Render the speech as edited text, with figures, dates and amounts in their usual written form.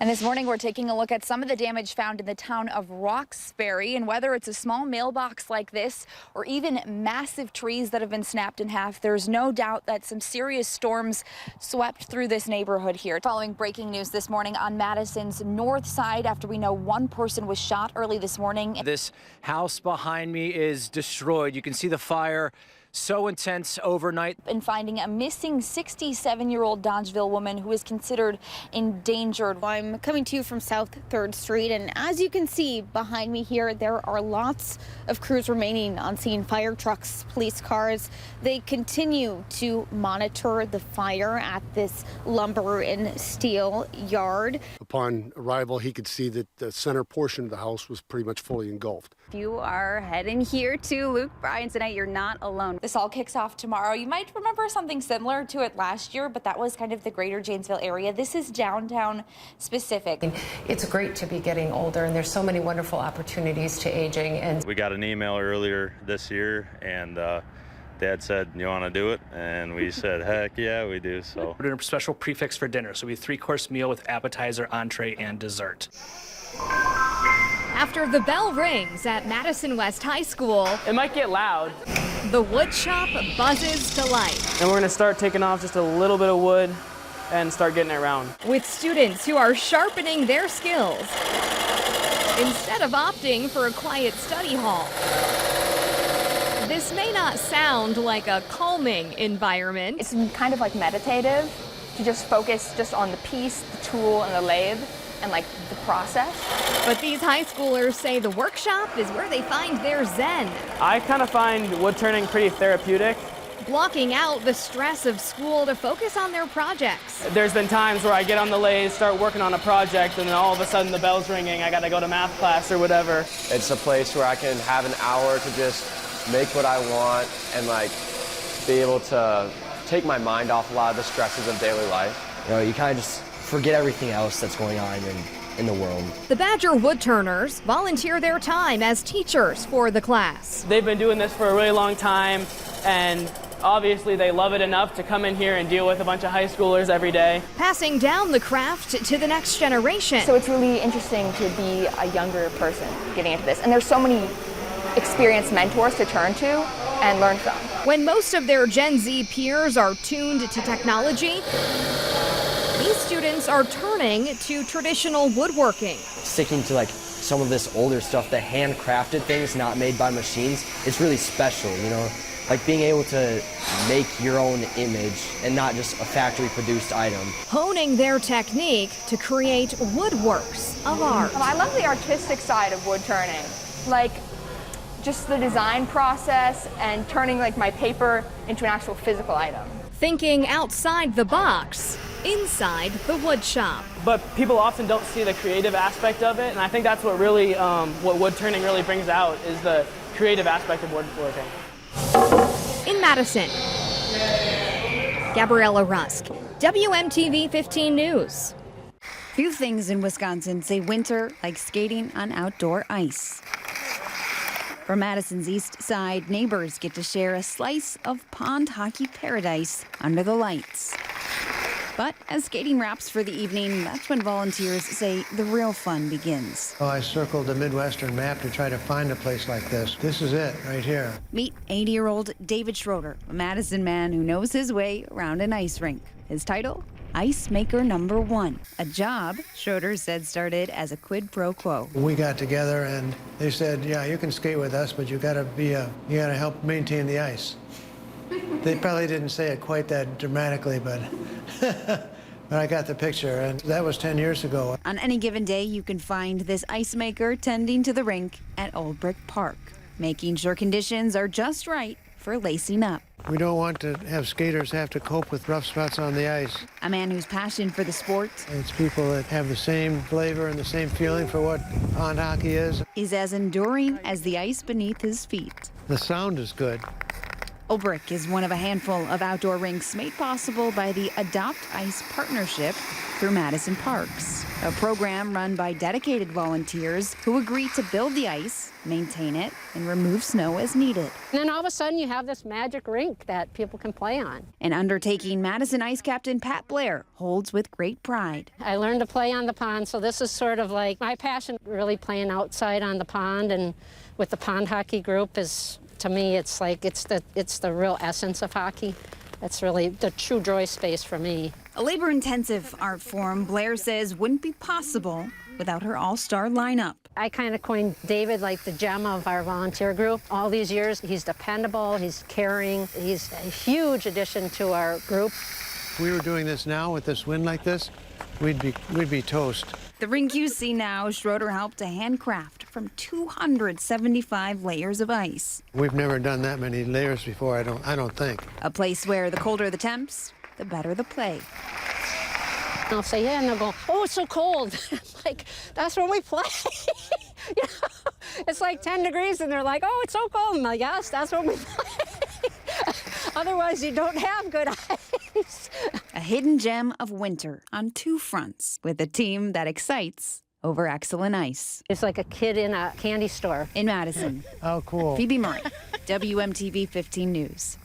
And this morning, we're taking a look at some of the damage found in the town of Roxbury, and whether it's a small mailbox like this or even massive trees that have been snapped in half, there's no doubt that some serious storms swept through this neighborhood here. Following breaking news this morning on Madison's north side after we know one person was shot early this morning. This house behind me is destroyed. You can see the fire so intense overnight. And finding a missing 67-year-old Dodgeville woman who is considered endangered. I'm coming to you from South 3rd Street, and as you can see behind me here, there are lots of crews remaining on scene. Fire trucks, police cars. They continue to monitor the fire at this lumber and steel yard. Upon arrival, he could see that the center portion of the house was pretty much fully engulfed. If you are heading here to Luke Bryan tonight, you're not alone. This all kicks off tomorrow. You might remember something similar to it last year, but that was kind of the greater Janesville area. This is downtown specific. It's great to be getting older, and there's so many wonderful opportunities to aging. And we got an email earlier this year, and Dad said, "You want to do it?" And we said, "Heck yeah, we do." So We're doing a special prefix for dinner, so we have a 3-course meal with appetizer, entree, and dessert. After the bell rings at Madison West High School, it might get loud. The wood shop buzzes to life. And we're gonna start taking off just a little bit of wood and start getting it round. With students who are sharpening their skills instead of opting for a quiet study hall. This may not sound like a calming environment. It's kind of like meditative to just focus just on the piece, the tool, and the lathe, and like the process. But these high schoolers say the workshop is where they find their zen. I kind of find wood turning pretty therapeutic. Blocking out the stress of school to focus on their projects. There's been times where I get on the lathe, start working on a project, and then all of a sudden the bell's ringing. I gotta go to math class or whatever. It's a place where I can have an hour to just make what I want and like be able to take my mind off a lot of the stresses of daily life. You know, you kind of just forget everything else that's going on in the world. The Badger woodturners volunteer their time as teachers for the class. They've been doing this for a really long time, and obviously they love it enough to come in here and deal with a bunch of high schoolers every day. Passing down the craft to the next generation. So it's really interesting to be a younger person getting into this. And there's so many experienced mentors to turn to and learn from. When most of their Gen Z peers are tuned to technology, these students are turning to traditional woodworking. Sticking to like some of this older stuff, the handcrafted things not made by machines, it's really special, you know? Like being able to make your own image and not just a factory produced item. Honing their technique to create woodworks of art. I love the artistic side of wood turning. Like just the design process and turning like my paper into an actual physical item. Thinking outside the box, inside the wood shop. But people often don't see the creative aspect of it, and I think that's what really, what wood turning really brings out is the creative aspect of woodworking. In Madison, Gabriella Rusk, WMTV 15 News. Few things in Wisconsin say winter like skating on outdoor ice. From Madison's east side, neighbors get to share a slice of pond hockey paradise under the lights. But as skating wraps for the evening, that's when volunteers say the real fun begins. Oh, I circled the Midwestern map to try to find a place like this. This is it, right here. Meet 80-year-old David Schwoerer, a Madison man who knows his way around an ice rink. His title? Ice Maker Number 1, a job Schroeder said started as a quid pro quo. We got together and they said, yeah, you can skate with us, but you gotta help maintain the ice. They probably didn't say it quite that dramatically, but but I got the picture, and that was 10 years ago. On any given day, you can find this ice maker tending to the rink at Old Brick Park, making sure conditions are just right for lacing up. We don't want to have skaters have to cope with rough spots on the ice. A man whose passion for the sport, it's people that have the same flavor and the same feeling for what pond hockey is as enduring as the ice beneath his feet. The sound is good. Ulbrich is one of a handful of outdoor rinks made possible by the Adopt Ice partnership through Madison Parks, a program run by dedicated volunteers who agree to build the ice, maintain it, and remove snow as needed. And then all of a sudden you have this magic rink that people can play on. An undertaking Madison Ice Captain Pat Blair holds with great pride. I learned to play on the pond, so this is sort of like my passion, really playing outside on the pond, and with the pond hockey group is, to me, it's like it's the real essence of hockey. It's really the true joy space for me. A labor-intensive art form Blair says wouldn't be possible without her all-star lineup. I kind of coined David like the gem of our volunteer group. All these years, he's dependable, he's caring, he's a huge addition to our group. If we were doing this now with this wind like this, we'd be toast. The rink you see now, Schwoerer helped to handcraft from 275 layers of ice. We've never done that many layers before, I don't think. A place where the colder the temps, the better the play. I'll say, yeah, and they'll go, oh, it's so cold. Like, that's when we play. You know? It's like 10 degrees, and they're like, oh, it's so cold. I'm like, yes, that's when we play. Otherwise, you don't have good ice. A hidden gem of winter on two fronts with a team that excites over excellent ice. It's like a kid in a candy store. In Madison. Oh, cool. Phoebe Murray, WMTV 15 News.